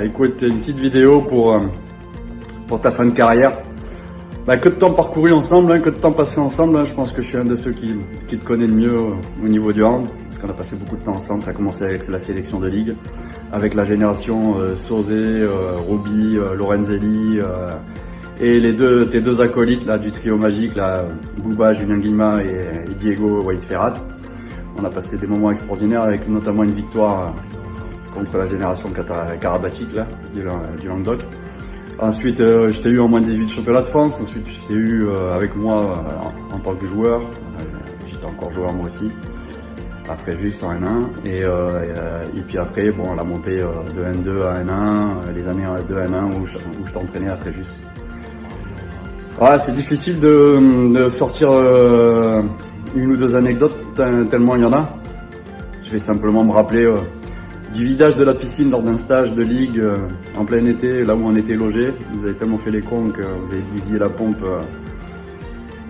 écoute, une petite vidéo pour ta fin de carrière. Que de temps parcouru ensemble, que de temps passé ensemble, je pense que je suis un de ceux qui te connaît le mieux au niveau du hand, parce qu'on a passé beaucoup de temps ensemble. Ça a commencé avec la sélection de ligue, avec la génération Sauzé, Roby, Lorenzelli, et tes deux acolytes là, du trio magique, là, Bouba, Julien Guillemin et Diego White Ferrat. On a passé des moments extraordinaires avec notamment une victoire contre la génération karabatique là, du Languedoc. Ensuite, je t'ai eu en moins de 18 championnats de France. Ensuite, je t'ai eu avec moi en tant que joueur. J'étais encore joueur moi aussi, à Fréjus en N1. Et puis après, bon, la montée de N2 à N1, les années de N1 où je t'entraînais à Fréjus. C'est difficile de sortir une ou deux anecdotes, tellement il y en a. Je vais simplement me rappeler du vidage de la piscine lors d'un stage de ligue en plein été, là où on était logé. Vous avez tellement fait les cons que vous avez bousillé la pompe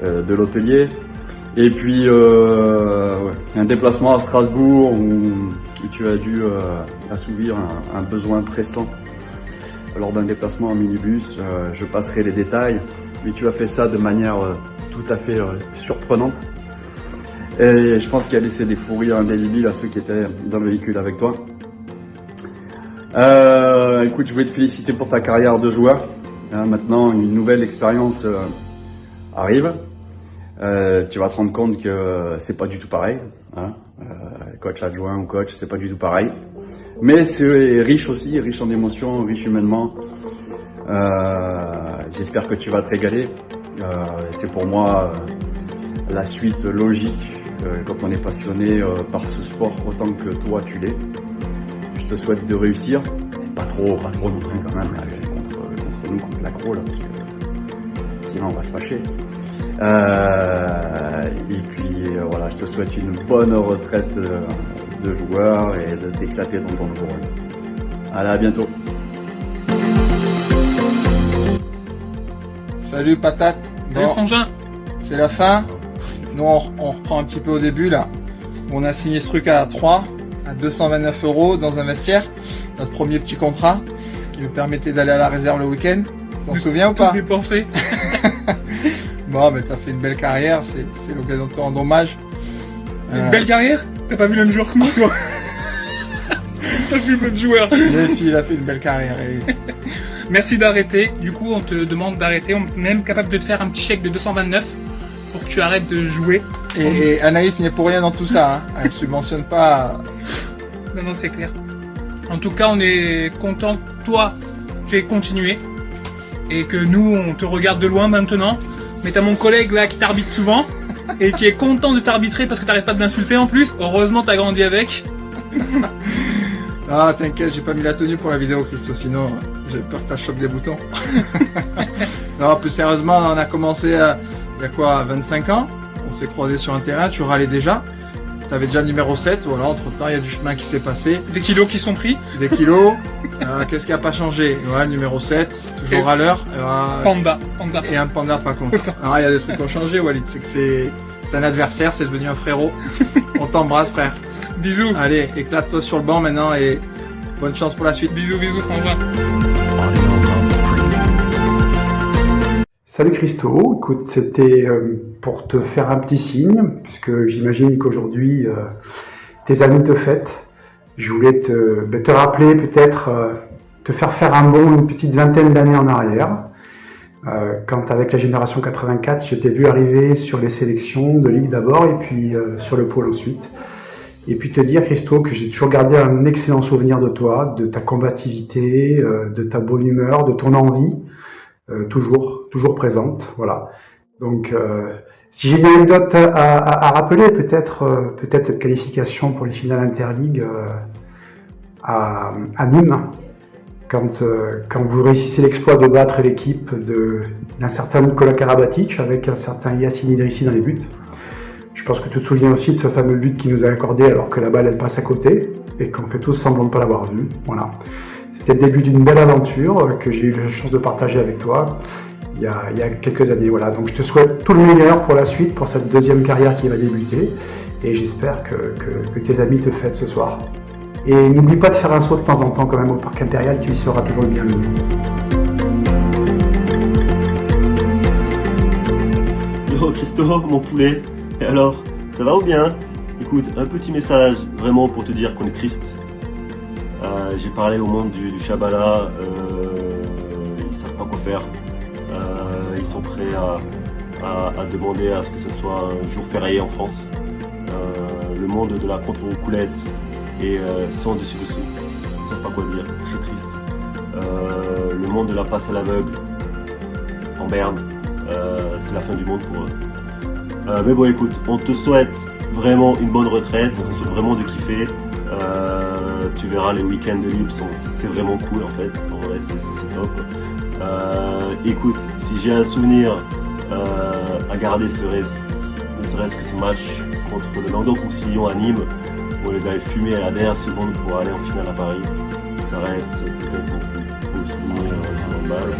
de l'hôtelier. Et puis un déplacement à Strasbourg où tu as dû assouvir un besoin pressant lors d'un déplacement en minibus. Je passerai les détails, mais tu as fait ça de manière tout à fait surprenante. Et je pense qu'il a laissé des fous rires indélébiles à ceux qui étaient dans le véhicule avec toi. Écoute, je voulais te féliciter pour ta carrière de joueur. Maintenant, une nouvelle expérience arrive. Tu vas te rendre compte que c'est pas du tout pareil. Coach adjoint ou coach, c'est pas du tout pareil. Mais c'est riche aussi, riche en émotions, riche humainement. J'espère que tu vas te régaler. C'est pour moi la suite logique quand on est passionné par ce sport autant que toi tu l'es. Je te souhaite de réussir, mais pas trop non plus quand même, contre nous, contre l'accro là, parce que sinon on va se fâcher. Et puis voilà, je te souhaite une bonne retraite de joueur et de t'éclater dans ton nouveau rôle. Allez, à bientôt. Salut Patate. Salut Frangin. C'est la fin. Nous on reprend un petit peu au début là. On a signé ce truc à 3. À 229 € dans un vestiaire, notre premier petit contrat qui nous permettait d'aller à la réserve le week-end. T'en souviens ou pas? Tout dépensé. Bon, mais t'as fait une belle carrière, c'est l'occasion de te rendre hommage. Une belle carrière? T'as pas vu le même joueur que moi, toi? T'as vu le même joueur? Mais si, il a fait une belle carrière. Merci d'arrêter. Du coup, on te demande d'arrêter. On est même capable de te faire un petit chèque de 229 pour que tu arrêtes de jouer. Et Anaïs n'est pour rien dans tout ça. Elle subventionne pas. Non, c'est clair. En tout cas, on est content que toi, tu aies continué. Et que nous, on te regarde de loin maintenant. Mais t'as mon collègue là qui t'arbitre souvent. Et qui est content de t'arbitrer parce que t'arrêtes pas de l'insulter en plus. Heureusement, t'as grandi avec. Ah, t'inquiète, j'ai pas mis la tenue pour la vidéo, Christo. Sinon, j'ai peur que t'as chope des boutons. Non, plus sérieusement, on a commencé il y a quoi, 25 ans. On s'est croisés sur un terrain, tu râlais déjà. T'avais déjà le numéro 7, voilà, entre temps il y a du chemin qui s'est passé. Des kilos qui sont pris. Des kilos. Qu'est-ce qui a pas changé? Ouais, le numéro 7, toujours à l'heure. Panda. Et un panda pas content. Alors il y a des trucs qui ont changé, Walid, c'est que c'est un adversaire, c'est devenu un frérot. On t'embrasse, frère. Bisous. Allez, éclate-toi sur le banc maintenant et bonne chance pour la suite. Bisous, Frangin. Salut Christo, écoute, c'était pour te faire un petit signe, puisque j'imagine qu'aujourd'hui tes amis te fêtent. Je voulais te rappeler peut-être, te faire un bond une petite vingtaine d'années en arrière. Quand avec la génération 84, je t'ai vu arriver sur les sélections de Ligue d'abord et puis sur le pôle ensuite. Et puis te dire, Christo, que j'ai toujours gardé un excellent souvenir de toi, de ta combativité, de ta bonne humeur, de ton envie. Toujours présente, voilà. Donc, si j'ai une anecdote à rappeler, peut-être cette qualification pour les finales interligue à Nîmes, quand vous réussissez l'exploit de battre l'équipe d'un certain Nicolas Karabatic avec un certain Yacine Idrissi dans les buts. Je pense que tu te souviens aussi de ce fameux but qu'il nous a accordé alors que la balle elle passe à côté et qu'on fait tous semblant de ne pas l'avoir vu. Voilà. C'était le début d'une belle aventure que j'ai eu la chance de partager avec toi il y a quelques années. Voilà. Donc je te souhaite tout le meilleur pour la suite, pour cette deuxième carrière qui va débuter et j'espère que tes amis te fêtent ce soir. Et n'oublie pas de faire un saut de temps en temps quand même au Parc Impérial, tu y seras toujours le bienvenu. Yo Christo, mon poulet, et alors, ça va ou bien? Écoute, un petit message vraiment pour te dire qu'on est triste. J'ai parlé au monde du Chabala, ils savent pas quoi faire. Ils sont prêts à demander à ce que ce soit un jour férié en France. Le monde de la contre-roucoulette est sans dessus-dessous. Ils savent pas quoi dire, très triste. Le monde de la passe à l'aveugle en Berne, c'est la fin du monde pour eux. Mais bon écoute, on te souhaite vraiment une bonne retraite, on te souhaite vraiment de kiffer. Tu verras les week-ends de libre, c'est vraiment cool en fait, en vrai c'est top. Écoute, si j'ai un souvenir à garder, ne serait-ce que ce match contre le Languedoc-Roussillon à Nîmes, où on les avait fumés à la dernière seconde pour aller en finale à Paris. Ça reste peut-être mon plus beau souvenir du handball.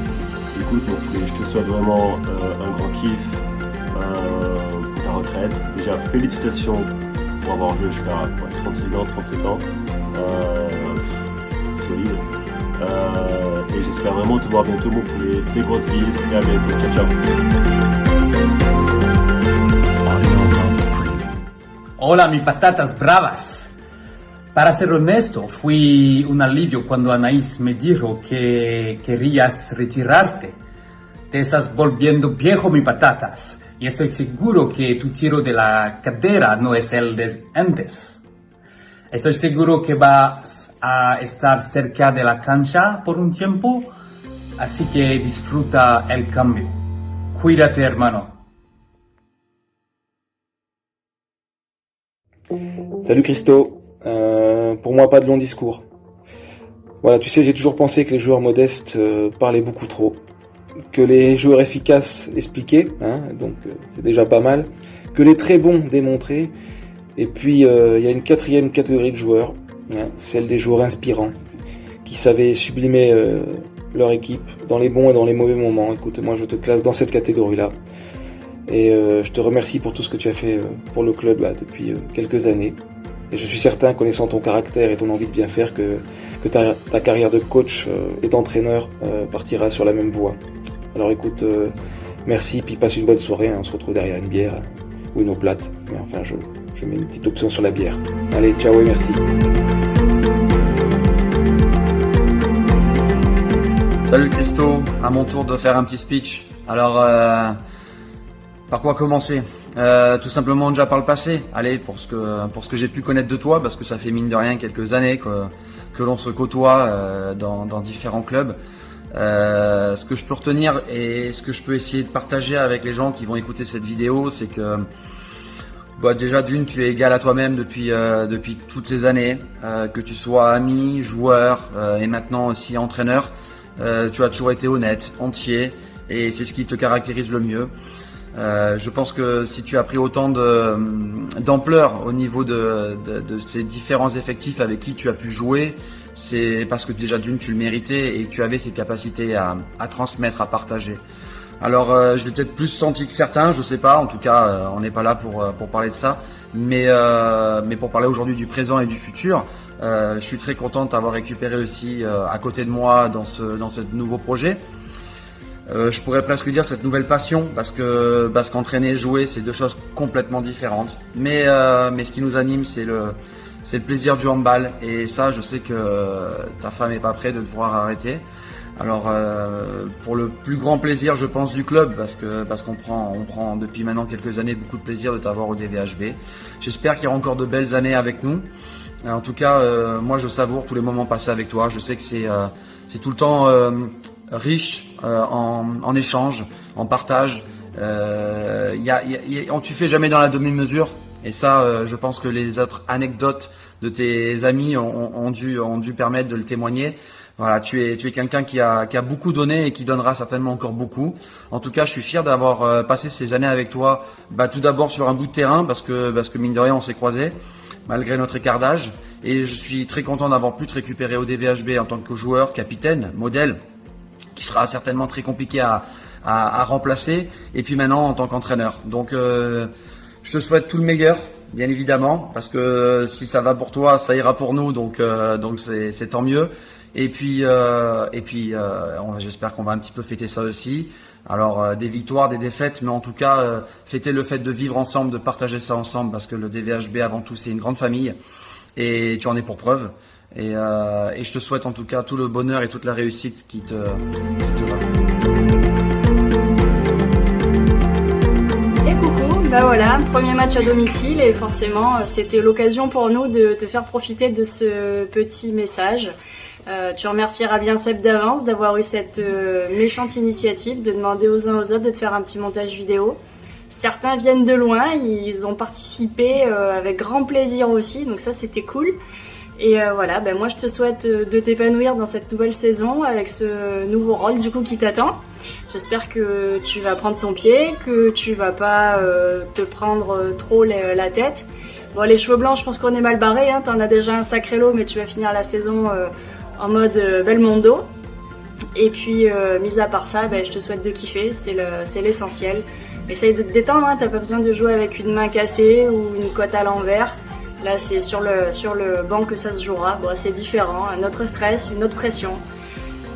Écoute, je te souhaite vraiment un grand kiff pour ta retraite. Déjà, félicitations pour avoir joué jusqu'à 36 ans, 37 ans. Solide. Et j'espère vraiment te voir bientôt, mon poulet. Des grosses bises et à bientôt. Ciao, ciao. Hola, mis patatas bravas. Para ser honesto, fui un alivio cuando Anaís me dijo que querías retirarte. Te estás volviendo viejo, mis patatas, y estoy seguro que tu tiro de la cadera no es el de antes. Estoy seguro que vas a estar cerca de la cancha por un tiempo, así que disfruta el cambio. Cuídate, hermano. Salut Christo, pour moi pas de long discours. Voilà, tu sais, j'ai toujours pensé que les joueurs modestes parlaient beaucoup trop, que les joueurs efficaces expliquaient, donc c'est déjà pas mal, que les très bons démontraient, et puis il y a une quatrième catégorie de joueurs, celle des joueurs inspirants, qui savaient sublimer leur équipe dans les bons et dans les mauvais moments. Écoute, moi je te classe dans cette catégorie-là. Et je te remercie pour tout ce que tu as fait pour le club là, depuis quelques années. Et je suis certain, connaissant ton caractère et ton envie de bien faire, que ta carrière de coach et d'entraîneur partira sur la même voie. Alors écoute, merci, puis passe une bonne soirée. On se retrouve derrière une bière ou une eau plate. Mais enfin, je mets une petite option sur la bière. Allez, ciao et merci. Salut Christo, à mon tour de faire un petit speech. Alors, par quoi commencer? Tout simplement déjà par le passé. Allez, pour ce que j'ai pu connaître de toi, parce que ça fait mine de rien quelques années que l'on se côtoie dans différents clubs. Ce que je peux retenir et ce que je peux essayer de partager avec les gens qui vont écouter cette vidéo, c'est que déjà d'une, tu es égal à toi-même depuis toutes ces années, que tu sois ami, joueur et maintenant aussi entraîneur. Tu as toujours été honnête, entier, et c'est ce qui te caractérise le mieux. Je pense que si tu as pris autant d'ampleur au niveau de ces différents effectifs avec qui tu as pu jouer, c'est parce que déjà d'une tu le méritais et que tu avais ces capacités à transmettre, à partager. Alors je l'ai peut-être plus senti que certains, je sais pas, en tout cas on n'est pas là pour parler de ça, mais pour parler aujourd'hui du présent et du futur, je suis très content de t'avoir récupéré aussi à côté de moi dans ce nouveau projet. Je pourrais presque dire cette nouvelle passion, parce qu'entraîner et jouer, c'est deux choses complètement différentes. Mais ce qui nous anime, c'est le plaisir du handball, et ça, je sais que ta femme est pas prête de devoir arrêter. Alors pour le plus grand plaisir, je pense, du club, parce qu'on prend depuis maintenant quelques années beaucoup de plaisir de t'avoir au DVHB. J'espère qu'il y aura encore de belles années avec nous. En tout cas, moi je savoure tous les moments passés avec toi. Je sais que c'est tout le temps riche en échange, en partage. Tu fais jamais dans la demi-mesure, et ça, je pense que les autres anecdotes de tes amis ont dû permettre de le témoigner. Voilà, tu es quelqu'un qui a beaucoup donné et qui donnera certainement encore beaucoup. En tout cas, je suis fier d'avoir passé ces années avec toi. Tout d'abord sur un bout de terrain, parce que mine de rien, on s'est croisés malgré notre écart d'âge. Et je suis très content d'avoir pu te récupérer au DVHB en tant que joueur, capitaine, modèle, qui sera certainement très compliqué à remplacer. Et puis maintenant en tant qu'entraîneur. Donc, je te souhaite tout le meilleur bien évidemment, parce que si ça va pour toi, ça ira pour nous, donc c'est tant mieux. Et puis j'espère qu'on va un petit peu fêter ça aussi. Alors des victoires, des défaites, mais en tout cas fêter le fait de vivre ensemble, de partager ça ensemble, parce que le DVHB avant tout c'est une grande famille et tu en es pour preuve. Et je te souhaite en tout cas tout le bonheur et toute la réussite qui te va. Bah voilà, premier match à domicile et forcément c'était l'occasion pour nous de te faire profiter de ce petit message. Tu remercieras bien Seb d'avance d'avoir eu cette méchante initiative de demander aux uns aux autres de te faire un petit montage vidéo. Certains viennent de loin, ils ont participé avec grand plaisir aussi, donc ça c'était cool. Et voilà, ben moi je te souhaite de t'épanouir dans cette nouvelle saison avec ce nouveau rôle du coup qui t'attend. J'espère que tu vas prendre ton pied, que tu vas pas te prendre trop la tête. Bon, les cheveux blancs, je pense qu'on est mal barré, hein. T'en as déjà un sacré lot, mais tu vas finir la saison en mode Belmondo. Et puis, mis à part ça, ben, je te souhaite de kiffer, c'est l'essentiel. Essaye de te détendre, hein. T'as pas besoin de jouer avec une main cassée ou une cote à l'envers. Là, c'est sur le banc que ça se jouera. Bon, c'est différent, un autre stress, une autre pression.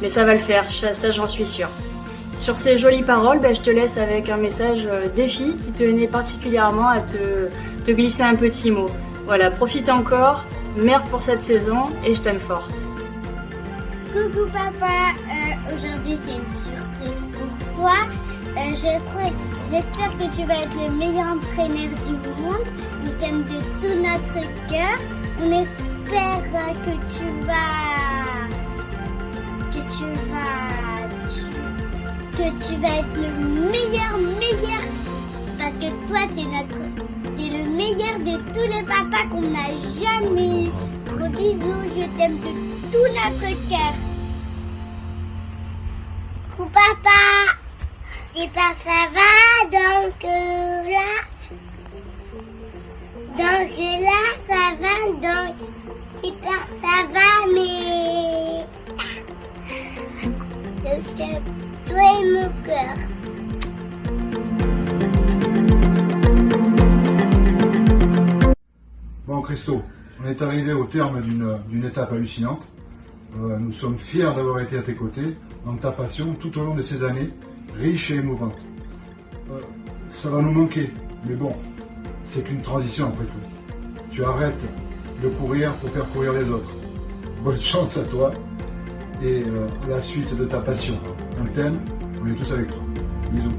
Mais ça va le faire, ça j'en suis sûre. Sur ces jolies paroles, ben, je te laisse avec un message défi qui tenait particulièrement à te glisser un petit mot. Voilà, profite encore, merde pour cette saison et je t'aime fort. Coucou papa, aujourd'hui c'est une surprise pour toi. J'espère que tu vas être le meilleur entraîneur du monde. On t'aime de tout notre cœur. On espère que tu vas être le meilleur. Parce que toi t'es le meilleur de tous les papas qu'on n'a jamais eu. Gros bisous, je t'aime de tout notre cœur. Coucou papa. Super, ça va, donc là, ça va, donc super, ça va, mais je t'aime, toi et mon cœur. Bon, Christo, on est arrivé au terme d'une étape hallucinante. Nous sommes fiers d'avoir été à tes côtés dans ta passion tout au long de ces années. Riche et émouvante. Ça va nous manquer, mais bon, c'est qu'une transition après tout. Tu arrêtes de courir pour faire courir les autres. Bonne chance à toi et à la suite de ta passion. On t'aime, on est tous avec toi. Bisous.